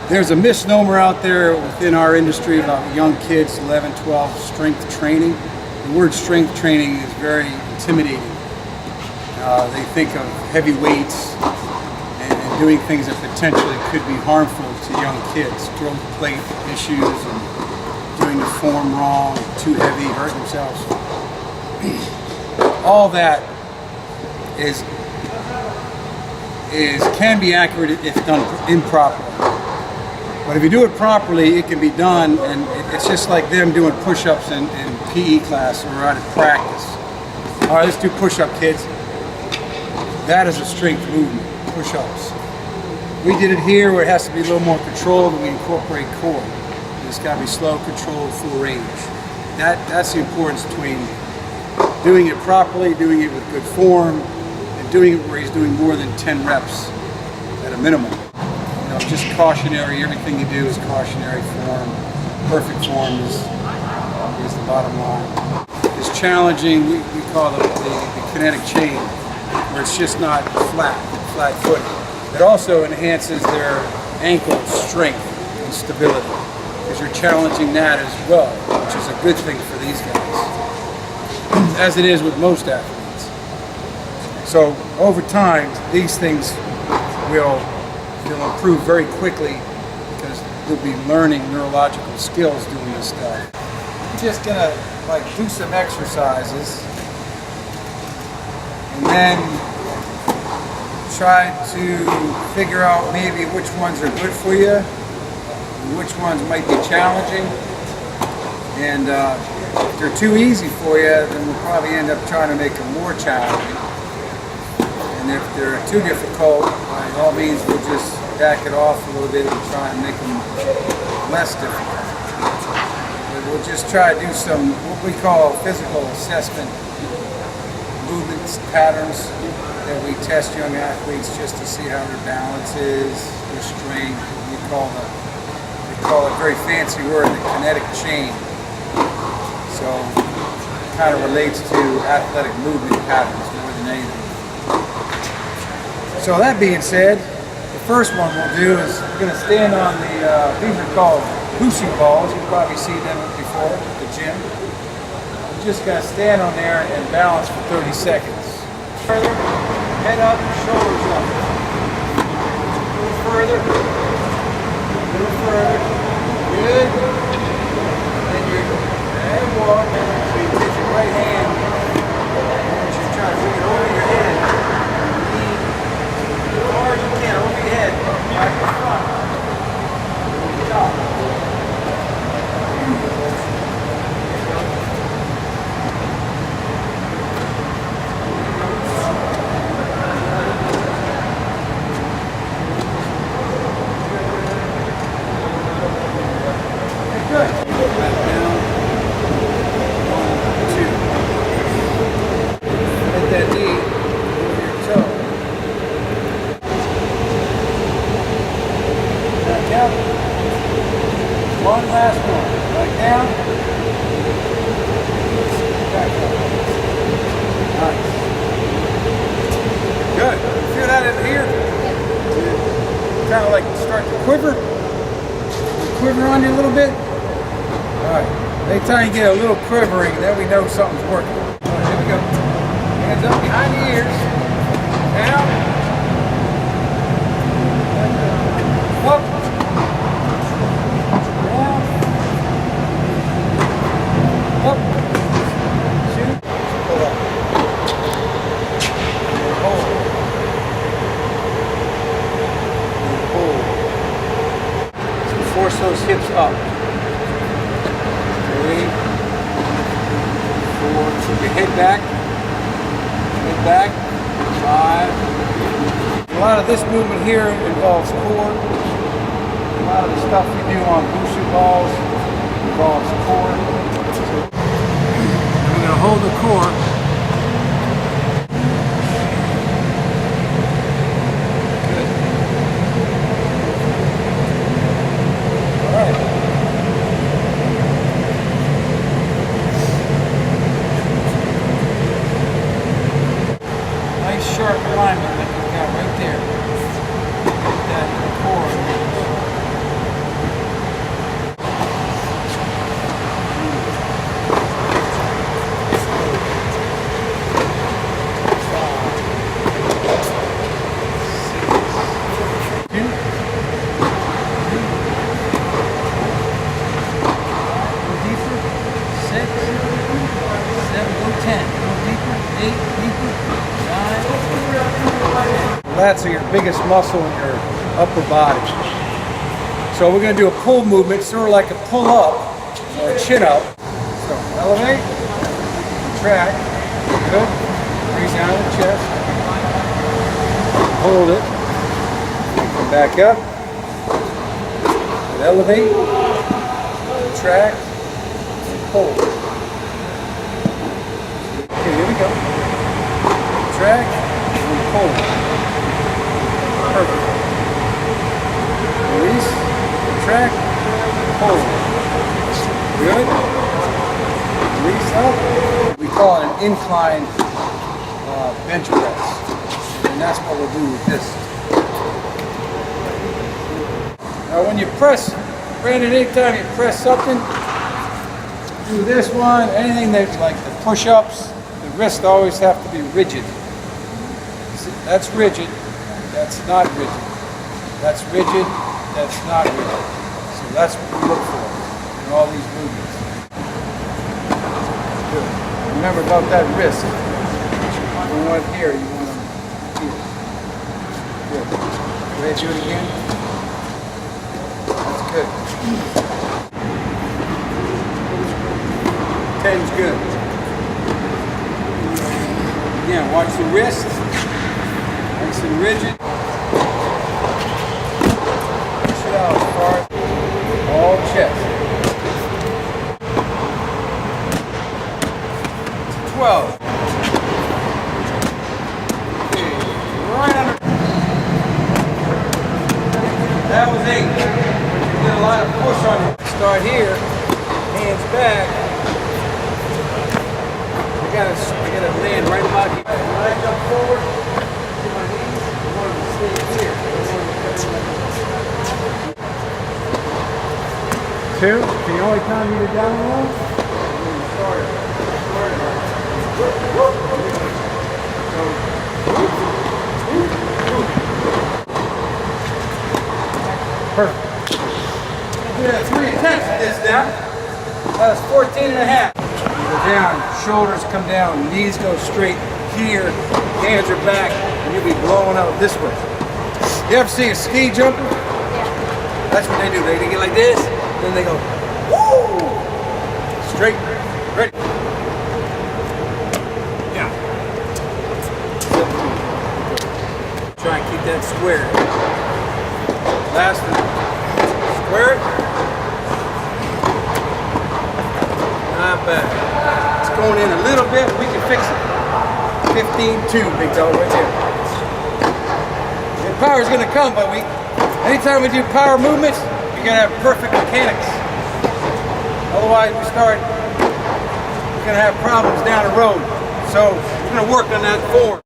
There's a misnomer out there within our industry about young kids, 11, 12, strength training. The word strength training is very intimidating. They think of heavy weights and doing things that potentially could be harmful to young kids. Growth plate issues and doing the form wrong, too heavy, hurting themselves. All that can be accurate if done improperly. But if you do it properly, it can be done, and it's just like them doing push-ups in PE class or out of practice. All right, let's do push-up, kids. That is a strength movement, push-ups. We did it here where it has to be a little more controlled, and we incorporate core. It's got to be slow, controlled, full range. That's the importance between doing it properly, doing it with good form, and doing it where he's doing more than 10 reps at a minimum. Just cautionary, everything you do is cautionary form. Perfect form is the bottom line. It's challenging, we call it the kinetic chain, where it's just not flat footed. It also enhances their ankle strength and stability, because you're challenging that as well, which is a good thing for these guys, as it is with most athletes. So over time, these things will improve very quickly because they'll be learning neurological skills doing this stuff. I'm just gonna do some exercises and then try to figure out maybe which ones are good for you and which ones might be challenging. And if they're too easy for you, then we'll probably end up trying to make them more challenging. And if they're too difficult, by all means, we'll just back it off a little bit and try and make them less difficult. But we'll just try to do some what we call physical assessment movements, patterns that we test young athletes just to see how their balance is, their strength. We call it a very fancy word, the kinetic chain. So it kind of relates to athletic movement patterns more than anything. So that being said, the first one we'll do is we're going to stand on these are called Bushu balls. You've probably seen them before at the gym. We're just going to stand on there and balance for 30 seconds. Further, head up, shoulders up. A little further, a little further. Good. Then and walk. So you take your right hand, and you're trying to bring it over your head. As hard as you can, over your head, back to front, top. Good. Back down. 1, 2. Hit that knee over your toe. Down. One last one. Back down. Back up. Nice. Good. Feel that in here? Kind of like start to quiver. Quiver on you a little bit. All right. Anytime you get a little quivering, then we know something's working. All right, here we go. Hands up behind the ears. Down. Up. Up, shoot, pull up, and hold, and pull. So force those hips up. 3, 4, keep your head back, 5. A lot of this movement here involves core. A lot of the stuff we do on Bushu balls involves core. We're going to hold the core. Good. All right. Nice sharp alignment that we've got right there. Get that core. 10. Go deeper. 8, deeper. 9. Lats are your biggest muscle in your upper body. So we're going to do a pull movement, sort of like a pull up or a chin up. So elevate, contract, good. Bring down the chest. Hold it. Come back up. And elevate, contract, and hold. Okay, here we go. Contract and hold. Perfect. Release, contract, hold. Good. Release up. We call it an incline bench press. And that's what we'll do with this. Now when you press, Brandon, anytime you press something, do this one, anything that's like the push-ups, the wrists always have to be rigid. See, that's rigid, that's not rigid. That's rigid, that's not rigid. So that's what we look for in all these movements. Good. Remember about that wrist. You want it here, you want them here. Good. Go ahead, do it again. That's good. 10's good. Again, watch the wrist. Nice and rigid. Push it out far. All chest. 12. Okay, right under. That was 8. You did a lot of push on it. Start here. Hands back. I gotta land right about here. When I jump forward, to my knees, I want to stay here. 2. Can you only time you down one? Start it. Perfect. We have 3 attempts at this now. That's 14 and a half. Go down, shoulders come down, knees go straight here, hands are back, and you'll be blowing out this way. You ever see a ski jumper? Yeah. That's what they do. They get like this, then they go, woo! Straight, ready. Yeah. Try and keep that square. Last one. Square it. Not bad. It's going in a little bit, we can fix it. 15-2, big dog, right there. The power's gonna come, but anytime we do power movements, you gotta have perfect mechanics. Otherwise, we're gonna have problems down the road. So we're gonna work on that form.